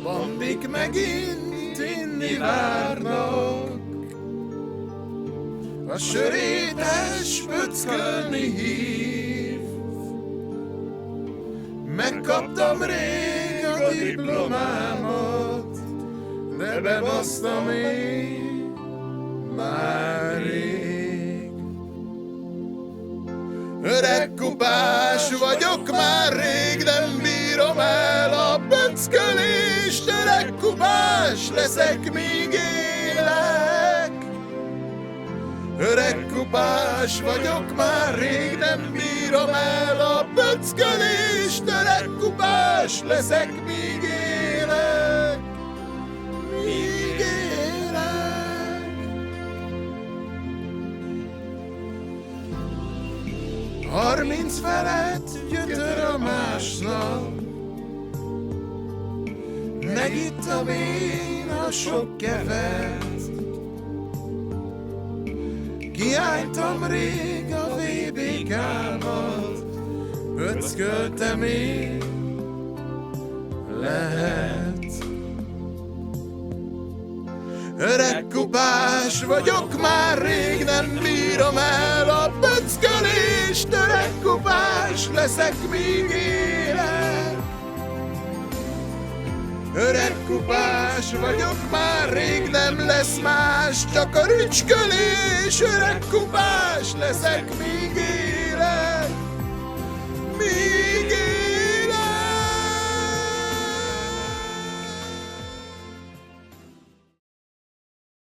bandik megint inni várnak. A sörétes pöckölni hív. Megkaptam rég a diplomámat, de bebasztam én már rég. Öreg kupás vagyok már rég, nem bírom el a pöckölést. Öreg kupás leszek, míg élek. Öreg kupás vagyok már rég, nem bírom el a pöckölést. Öreg kupás leszek, míg élek. Míg élek. 30 felett gyötör a másnap. Megittam én a sok kevet. Kiálltam rég a VBK-mat, pöcköltem én, lehet. Öreg kupás vagyok már rég, nem bírom el a pöckölést. Öreg kupás leszek, míg élek. Öreg kupás vagyok már rég, nem lesz más, csak a rücskölés. Öreg kupás leszek, míg élek.